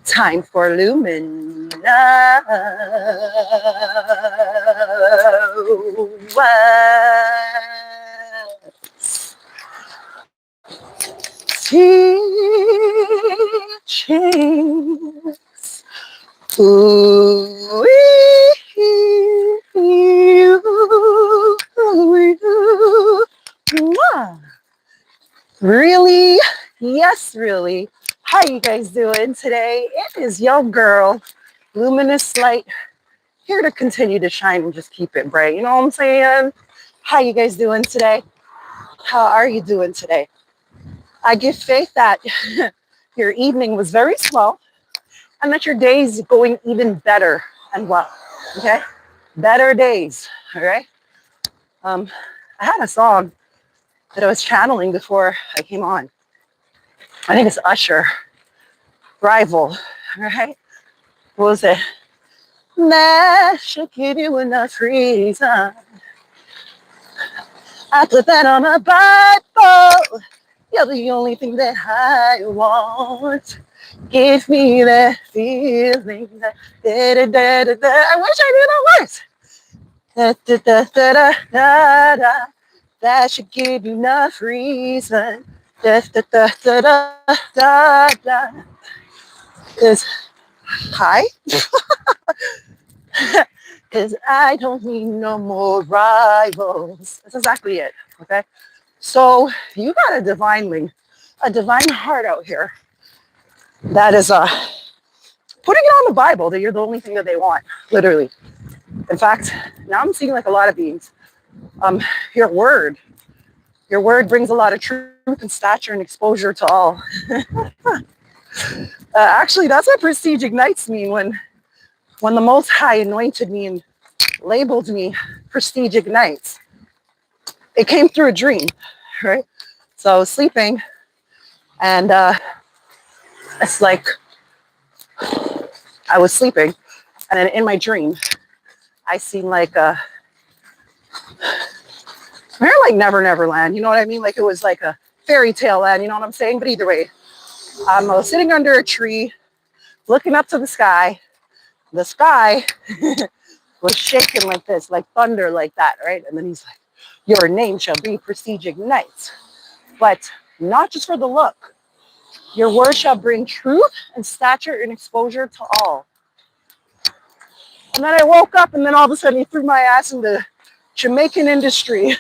Time for Luminous teachings. Ooh, really? Yes, really. How you guys doing today? It is your girl, Luminous Light, here to continue to shine and just keep it bright. You know what I'm saying? How you guys doing today? How are you doing today? I give faith that your evening was very slow and that your day is going even better and well. Okay? Better days. All right? Um, I had a song that I was channeling before I came on. I think it's Usher, Rival. All right? What was it? That should give you enough reason. I put that on my Bible. You're the only thing that I want. Give me that feeling. I wish I knew the words. Da, da, da, da, da, da, da. That should give you enough reason. Da, da, da, da, da, da, da. Cause hi, cause I don't need no more rivals. That's exactly it. Okay. So you got a divine heart out here that is putting it on the Bible that you're the only thing that they want, literally. In fact, now I'm seeing like a lot of beings. Um, your word, your word brings a lot of truth and stature and exposure to all. Actually, that's what prestige ignites me when the Most High anointed me and labeled me prestige ignites. It came through a dream, right? So I was sleeping, and it's like I was sleeping, and then in my dream, I seen like like Never Never Land. You know what I mean? Like it was like a fairy tale land. You know what I'm saying? But either way, I was sitting under a tree, looking up to the sky. The sky was shaking like this, like thunder, like that, right? And then he's like, "Your name shall be Prestige Ignites, but not just for the look. Your word shall bring truth and stature and exposure to all." And then I woke up, and then all of a sudden he threw my ass in the Jamaican industry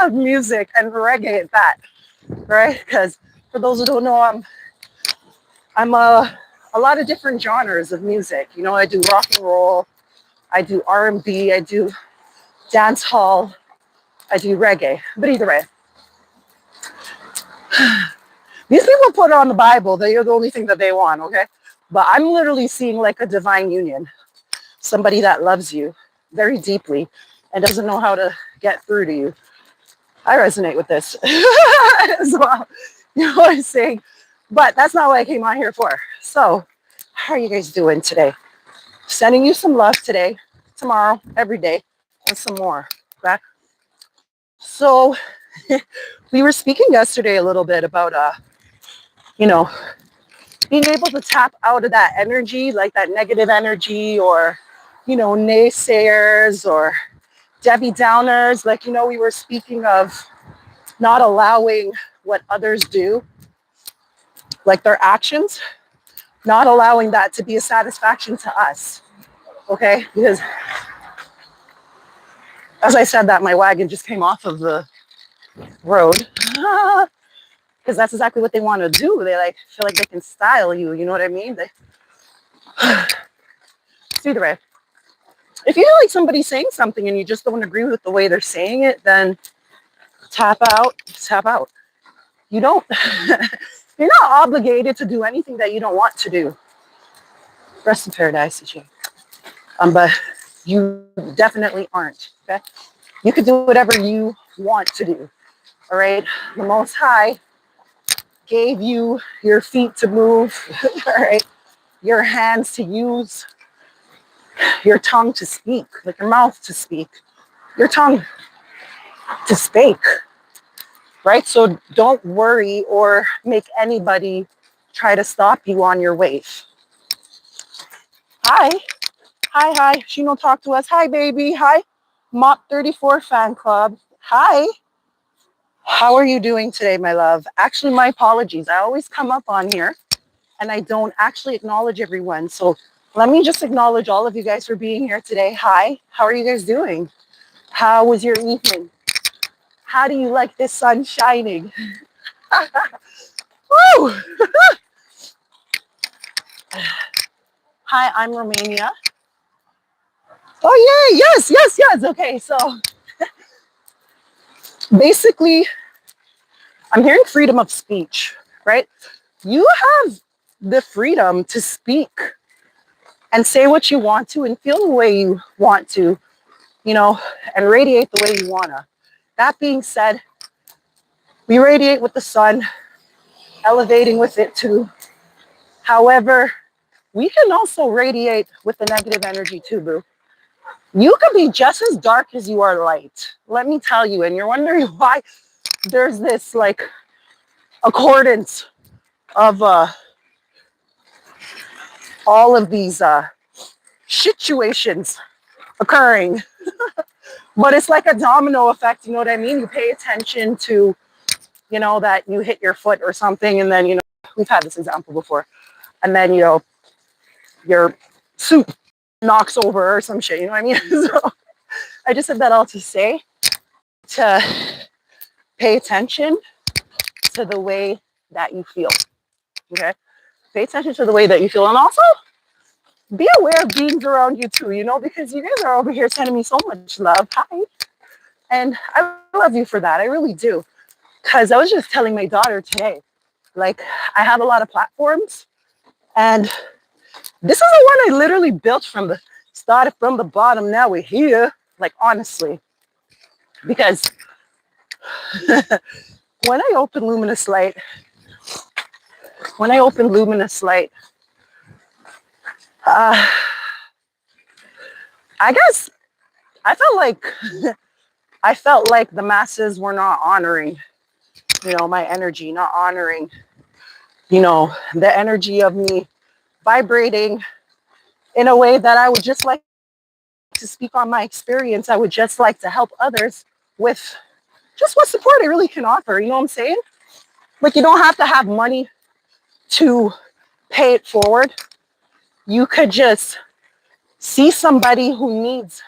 of music and reggae at that, right? Because for those who don't know, I'm a lot of different genres of music. You know, I do rock and roll, I do R&B, I do dance hall, I do reggae. But either way, these people put it on the Bible. They're the only thing that they want, okay? But I'm literally seeing like a divine union. Somebody that loves you very deeply and doesn't know how to get through to you. I resonate with this as well. You know what I'm saying? But that's not what I came on here for. So, how are you guys doing today? Sending you some love today, tomorrow, every day, and some more. Okay? So, we were speaking yesterday a little bit about, you know, being able to tap out of that energy, like that negative energy, or, you know, naysayers or Debbie Downers. Like, you know, we were speaking of not allowing what others do, like their actions, not allowing that to be a satisfaction to us. Okay? Because as I said that, my wagon just came off of the road. Because that's exactly what they want to do. They like feel like they can style you. You know what I mean? See the way. If you feel like somebody's saying something and you just don't agree with the way they're saying it, then tap out. Tap out. You don't. You're not obligated to do anything that you don't want to do. Rest in paradise, Ichi. But you definitely aren't. Okay. You could do whatever you want to do. All right. The Most High gave you your feet to move. All right. Your hands to use, your tongue to speak, like your mouth to speak, your tongue to speak, right? So don't worry or make anybody try to stop you on your wave. Hi. Hi. Shino, talk to us. Hi, baby. Hi. Mop 34 fan club. Hi. How are you doing today, my love? Actually, my apologies. I always come up on here and I don't actually acknowledge everyone. So let me just acknowledge all of you guys for being here today. Hi. How are you guys doing? How was your evening? How do you like this sun shining? Woo! Hi, I'm Romania. Oh, yay. Yes. Okay, so basically, I'm hearing freedom of speech, right? You have the freedom to speak and say what you want to and feel the way you want to, you know, and radiate the way you want to. That being said, we radiate with the sun, elevating with it too. However, we can also radiate with the negative energy too, boo. You could be just as dark as you are light. Let me tell you, and you're wondering why there's this like accordance of all of these situations occurring. But it's like a domino effect, you know what I mean? You pay attention to, you know, that you hit your foot or something, and then, you know, we've had this example before, and then, you know, your soup knocks over or some shit, you know what I mean? So I just said that all to say to pay attention to the way that you feel, okay? Pay attention to the way that you feel, and also be aware of beings around you too, you know, because you guys are over here sending me so much love. Hi. And I love you for that. I really do. Because I was just telling my daughter today, like, I have a lot of platforms, and this is the one I literally built started from the bottom. Now we're here, like, honestly. Because when I opened Luminous Light, I guess I felt like the masses were not honoring, you know, my energy, not honoring, you know, the energy of me vibrating in a way that I would just like to speak on my experience. I would just like to help others with just what support I really can offer. You know what I'm saying? Like, you don't have to have money to pay it forward. You could just see somebody who needs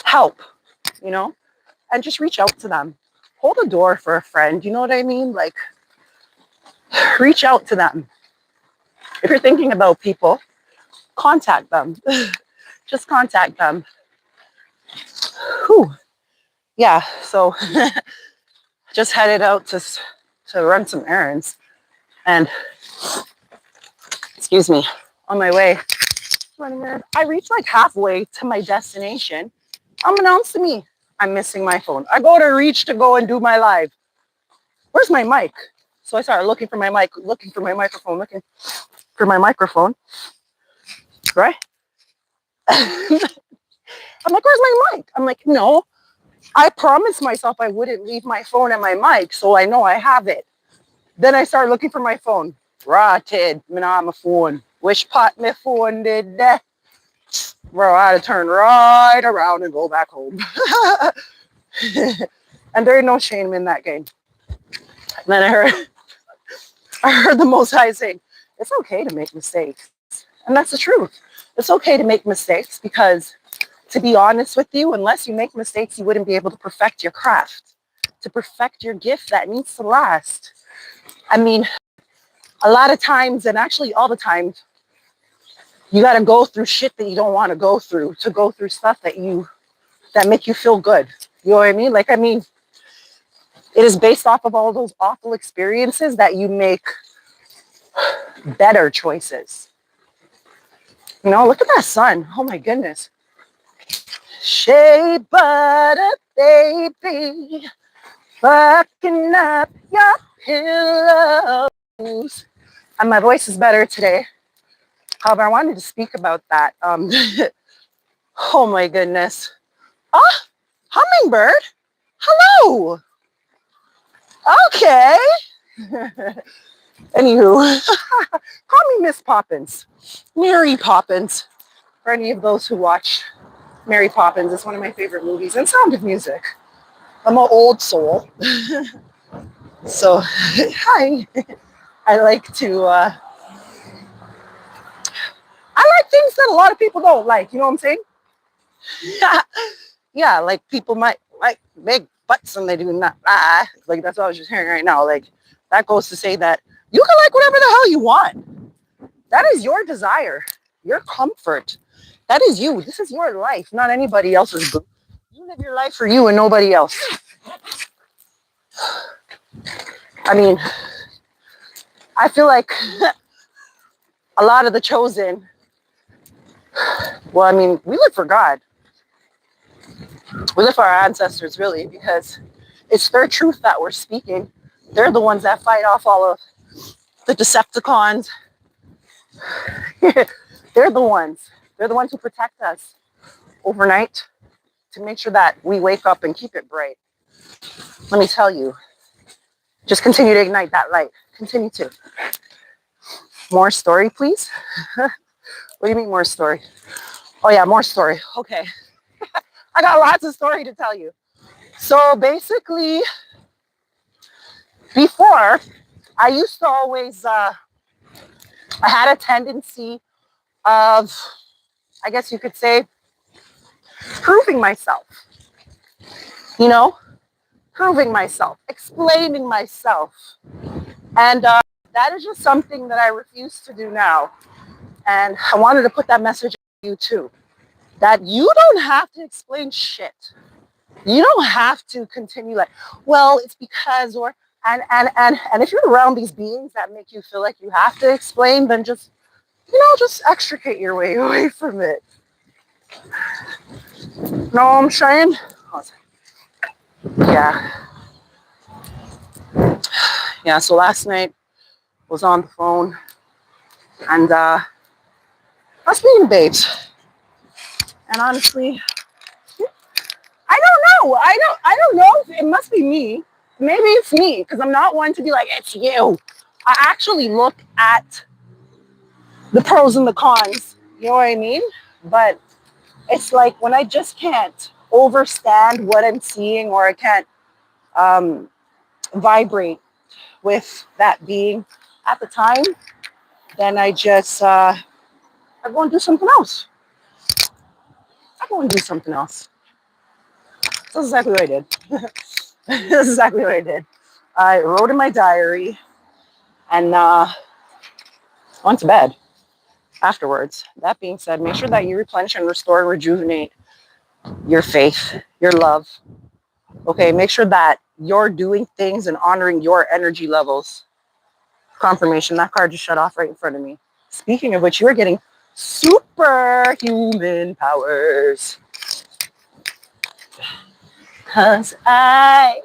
help, you know, and just reach out to them. Hold a door for a friend. You know what I mean? Like, reach out to them. If you're thinking about people, contact them. Just contact them. Whew. Yeah, so just headed out to run some errands. And, excuse me, on my way, running errands, I reached like halfway to my destination. Unbeknownst to me, I'm missing my phone. I go to reach to go and do my live. Where's my mic? So I started looking for my mic, looking for my microphone, right? I'm like, where's my mic? I'm like, no, I promised myself I wouldn't leave my phone and my mic, so I know I have it. Then I started looking for my phone. Rotted, my phone. Wish pot my phone did that. Bro, I had to turn right around and go back home. And there ain't no shame in that game. And then I heard the Most High saying, it's okay to make mistakes. And that's the truth. It's okay to make mistakes because, to be honest with you, unless you make mistakes, you wouldn't be able to perfect your craft, to perfect your gift that needs to last. I mean, a lot of times, and actually all the time, you got to go through shit that you don't want to go through stuff that make you feel good. You know what I mean? Like, I mean, it is based off of all those awful experiences that you make better choices. You know, look at that sun. Oh my goodness. Shea butter, baby, fucking up your pillows. And my voice is better today. However, I wanted to speak about that. Oh my goodness. Oh, hummingbird. Hello. Okay. Anywho, call me Miss Poppins, Mary Poppins. For any of those who watch Mary Poppins, it's one of my favorite movies, and Sound of Music. I'm an old soul, so hi. I like to. I like things that a lot of people don't like. You know what I'm saying? Yeah, like people might like big butts and they do not. Like that's what I was just hearing right now. Like that goes to say that you can like whatever the hell you want. That is your desire, your comfort. That is you. This is your life, not anybody else's. You live your life for you and nobody else. I mean, I feel like a lot of the chosen, well, I mean, we live for God. We live for our ancestors, really, because it's their truth that we're speaking. They're the ones that fight off all of the Decepticons. They're the ones. They're the ones who protect us overnight to make sure that we wake up and keep it bright. Let me tell you, just continue to ignite that light. Continue to. More story, please. What do you mean more story? Oh yeah, more story. Okay. I got lots of story to tell you. So basically, before, I used to always, I had a tendency of, I guess you could say, proving myself, you know, proving myself, explaining myself. And that is just something that I refuse to do now. And I wanted to put that message to you too, that you don't have to explain shit. You don't have to continue like, well, it's because, or, and if you're around these beings that make you feel like you have to explain, then just, just extricate your way away from it. Know what I'm saying? Yeah. Yeah, so last night was on the phone and I was meeting babes. And honestly, I don't know. I don't know. It must be me. Maybe it's me because I'm not one to be like, it's you. I actually look at the pros and the cons. You know what I mean? But it's like when I just can't overstand what I'm seeing or I can't vibrate with that being at the time, then I just, I go and do something else. I go and do something else. That's exactly what I did. That's exactly what I did. I wrote in my diary and went to bed afterwards. That being said, make sure that you replenish and restore and rejuvenate your faith, your love. Okay, make sure that you're doing things and honoring your energy levels. Confirmation, that card just shut off right in front of me. Speaking of which, you're getting superhuman powers. Because I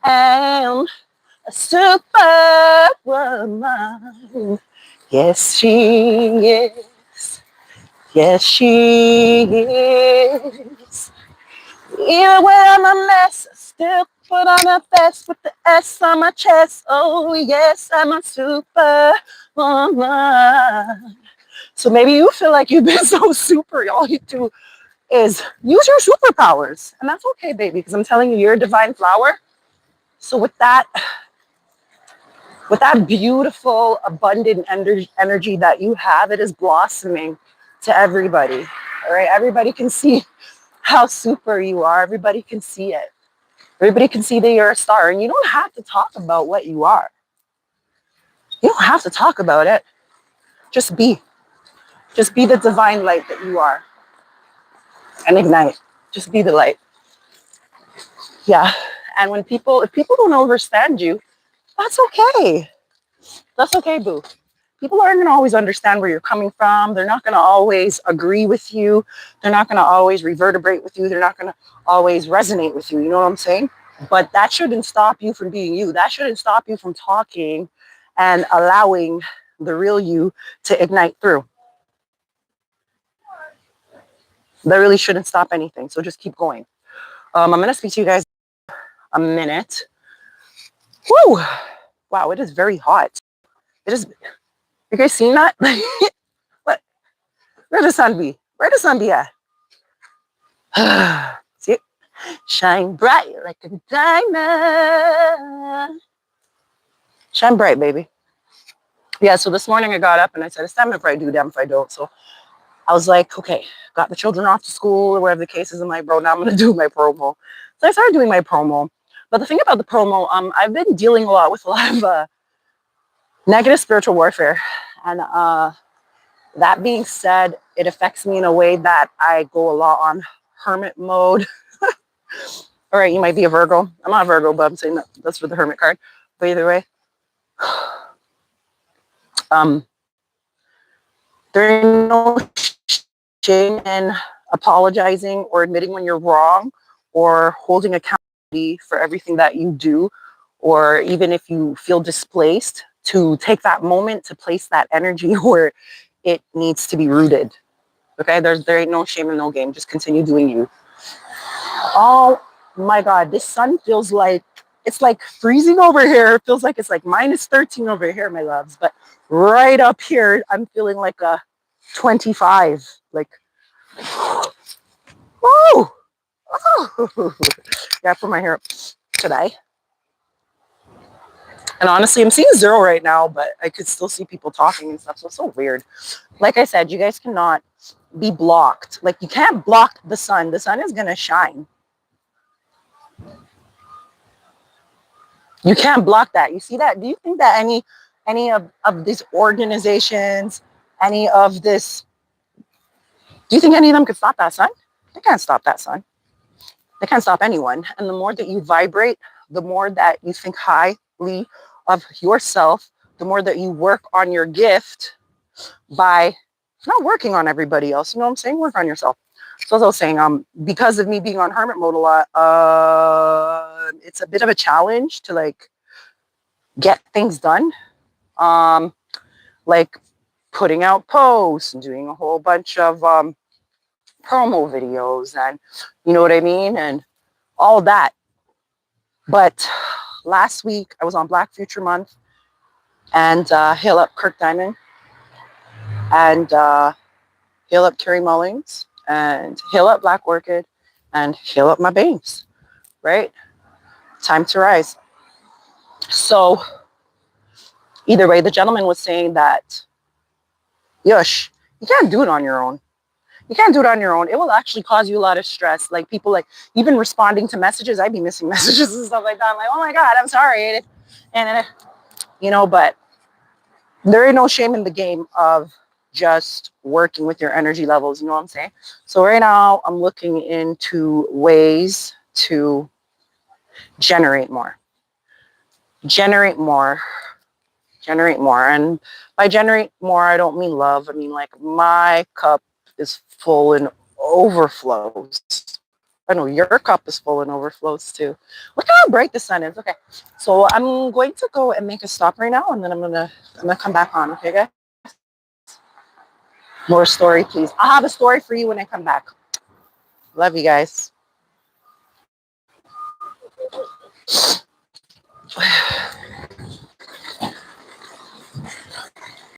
am a superwoman. Yes, she is. Yes, she is. Even when I'm a mess, I still put on a vest with the S on my chest. Oh, yes, I'm a superwoman. So maybe you feel like you've been so super. All you do is use your superpowers. And that's okay, baby, because I'm telling you, you're a divine flower. So with that beautiful, abundant energy that you have, it is blossoming to everybody. All right, everybody can see how super you are. Everybody can see it. Everybody can see that you're a star, and you don't have to talk about what you are. You don't have to talk about it. Just be. Just be the divine light that you are, and ignite. Just be the light. Yeah. And if people don't understand you, that's okay. That's okay, boo. People aren't going to always understand where you're coming from. They're not going to always agree with you. They're not going to always reverberate with you. They're not going to always resonate with you. You know what I'm saying? But that shouldn't stop you from being you. That shouldn't stop you from talking and allowing the real you to ignite through. That really shouldn't stop anything. So just keep going. I'm going to speak to you guys a minute. Woo! Wow, it is very hot. It is, you guys seen that? What? Where the sun be? Where the sun be at? See it? Shine bright like a diamond. Shine bright, baby. Yeah, so this morning I got up and I said, it's time if I do, damn if I don't. So I was like, okay, got the children off to school or whatever the case is. I'm like, bro, now I'm going to do my promo. So I started doing my promo. But the thing about the promo, I've been dealing a lot with a lot of negative spiritual warfare. And that being said, it affects me in a way that I go a lot on hermit mode. All right, you might be a Virgo. I'm not a Virgo, but I'm saying that's for the hermit card. But either way, there's no shame in apologizing or admitting when you're wrong or holding accountability for everything that you do, or even if you feel displaced, to take that moment to place that energy where it needs to be rooted. Okay, there ain't no shame and no game. Just continue doing you. Oh my God, this sun feels like it's like freezing over here. It feels like it's like -13 over here, my loves. But right up here, I'm feeling like a 25. Like, oh, oh. Yeah, I put my hair up today. And honestly, I'm seeing 0 right now, but I could still see people talking and stuff. So it's so weird. Like I said, you guys cannot be blocked. Like, you can't block the sun. The sun is going to shine. You can't block that. You see that? Do you think that any of these organizations, any of this, do you think any of them could stop that sun? They can't stop that sun. They can't stop anyone. And the more that you vibrate, the more that you think highly of yourself, the more that you work on your gift by not working on everybody else. You know what I'm saying? Work on yourself. So as I was saying, because of me being on hermit mode a lot, it's a bit of a challenge to like get things done. Like putting out posts and doing a whole bunch of promo videos and you know what I mean? And all that. But last week I was on Black Future Month and hail up Kirk Diamond and hail up Carrie Mullings and hail up Black Orchid and hail up my babes, right? Time to rise. So either way, the gentleman was saying that, Yush, you can't do it on your own. You can't do it on your own. It will actually cause you a lot of stress. Like people like even responding to messages, I'd be missing messages and stuff like that. I'm like, oh my God, I'm sorry. And you know, but there ain't no shame in the game of just working with your energy levels. You know what I'm saying? So right now I'm looking into ways to generate more. Generate more. And by generate more, I don't mean love. I mean like my cup is full and overflows. I know your cup is full and overflows too. Look how bright the sun is. Okay, so I'm going to go and make a stop right now, and then I'm gonna come back on. Okay, guys. More story, please. I'll have a story for you when I come back. Love you guys.